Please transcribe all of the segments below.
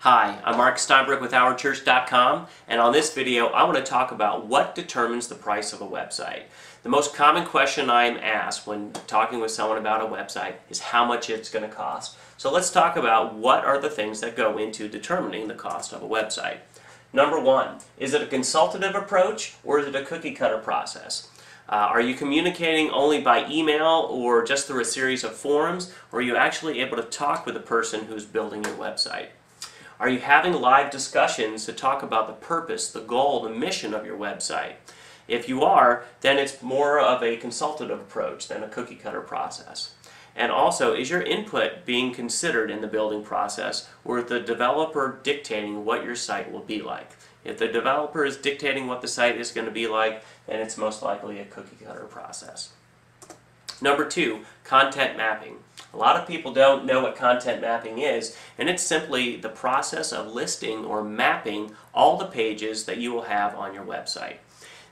Hi, I'm Mark Steinbrück with OurChurch.com, and on this video I want to talk about what determines the price of a website. The most common question I'm asked when talking with someone about a website is how much it's going to cost. So let's talk about what are the things that go into determining the cost of a website. Number one, is it a consultative approach or is it a cookie cutter process? Are you communicating only by email or just through a series of forums, or are you actually able to talk with the person who's building your website? Are you having live discussions to talk about the purpose, the goal, the mission of your website? If you are, then it's more of a consultative approach than a cookie cutter process. And also, is your input being considered in the building process, or is the developer dictating what your site will be like? If the developer is dictating what the site is going to be like, then it's most likely a cookie cutter process. Number two, content mapping. A lot of people don't know what content mapping is, and it's simply the process of listing or mapping all the pages that you will have on your website.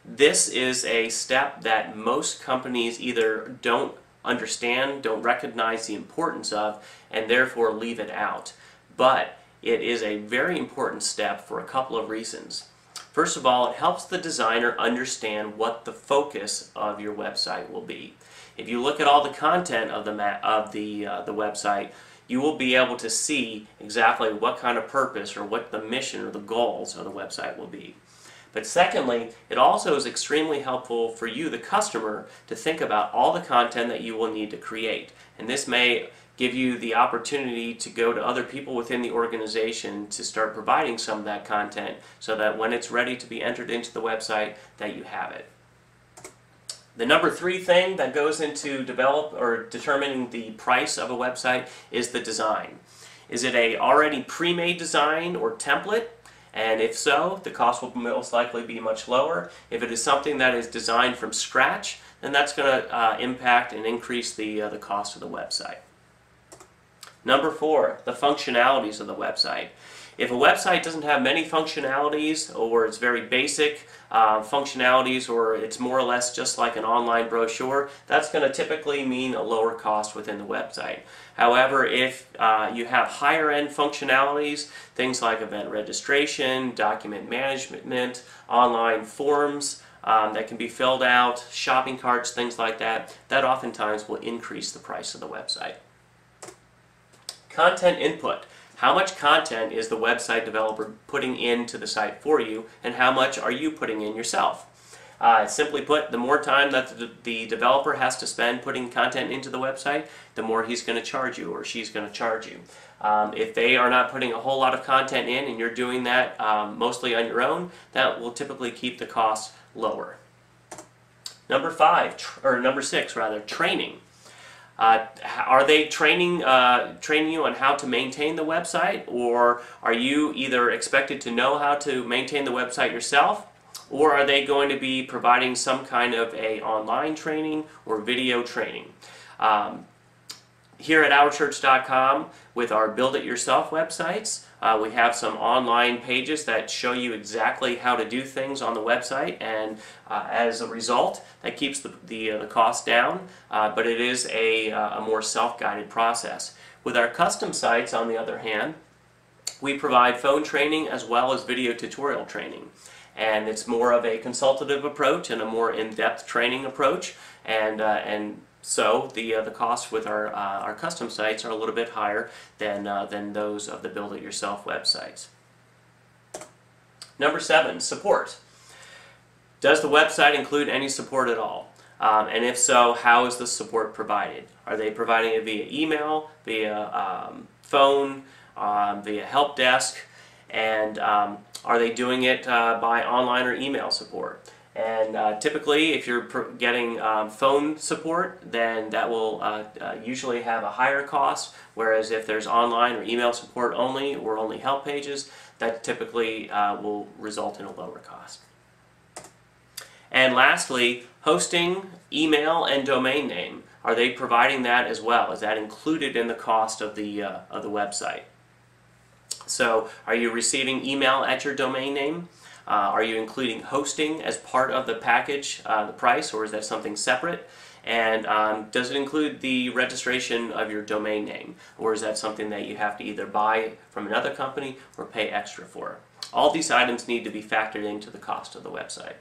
This is a step that most companies either don't understand, don't recognize the importance of, and therefore leave it out. But it is a very important step for a couple of reasons. First of all, it helps the designer understand what the focus of your website will be. If you look at all the content of the website, you will be able to see exactly what kind of purpose or what the mission or the goals of the website will be. But secondly, it also is extremely helpful for you, the customer, to think about all the content that you will need to create. And this may give you the opportunity to go to other people within the organization to start providing some of that content so that when it's ready to be entered into the website, that you have it. The number three thing that goes into determining the price of a website is the design. Is it a already pre-made design or template? And if so, the cost will most likely be much lower. If it is something that is designed from scratch, then that's going to impact and increase the cost of the website. Number four, the functionalities of the website. If a website doesn't have many functionalities, or it's very basic functionalities, or it's more or less just like an online brochure, that's going to typically mean a lower cost within the website. However, if you have higher end functionalities, things like event registration, document management, online forms that can be filled out, shopping carts, things like that, that oftentimes will increase the price of the website. Content input. How much content is the website developer putting into the site for you, and how much are you putting in yourself? Simply put, the more time that the developer has to spend putting content into the website, the more he's going to charge you or she's going to charge you. If they are not putting a whole lot of content in and you're doing that mostly on your own, that will typically keep the cost lower. Number six, training. Are they training you on how to maintain the website, or are you either expected to know how to maintain the website yourself, or are they going to be providing some kind of a online training or video training? Here at OurChurch.com, with our Build It Yourself websites, we have some online pages that show you exactly how to do things on the website, and as a result, that keeps the cost down, but it is a more self-guided process. With our custom sites, on the other hand, we provide phone training as well as video tutorial training. And it's more of a consultative approach and a more in-depth training approach, and so the costs with our custom sites are a little bit higher than those of the Build It Yourself websites. Number seven, support. Does the website include any support at all? And if so, how is the support provided? Are they providing it via email, via phone, via help desk, and are they doing it by online or email support? And typically, if you're getting phone support, then that will usually have a higher cost, whereas if there's online or email support only, or only help pages, that typically will result in a lower cost. And lastly, hosting, email, and domain name. Are they providing that as well? Is that included in the cost of the website? So, are you receiving email at your domain name? Are you including hosting as part of the package, the price, or is that something separate? And does it include the registration of your domain name? Or is that something that you have to either buy from another company or pay extra for? All these items need to be factored into the cost of the website.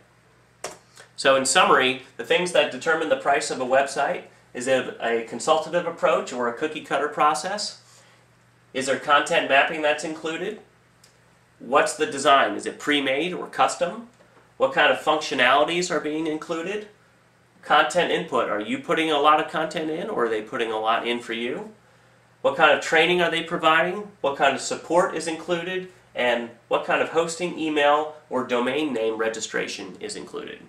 So in summary, the things that determine the price of a website: is it a consultative approach or a cookie cutter process? Is there content mapping that's included? What's the design? Is it pre-made or custom? What kind of functionalities are being included? Content input. Are you putting a lot of content in, or are they putting a lot in for you? What kind of training are they providing? What kind of support is included? And what kind of hosting, email, or domain name registration is included?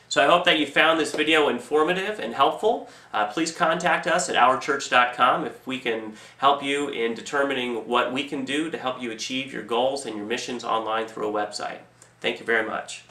So I hope that you found this video informative and helpful. Please contact us at OurChurch.com if we can help you in determining what we can do to help you achieve your goals and your missions online through a website. Thank you very much.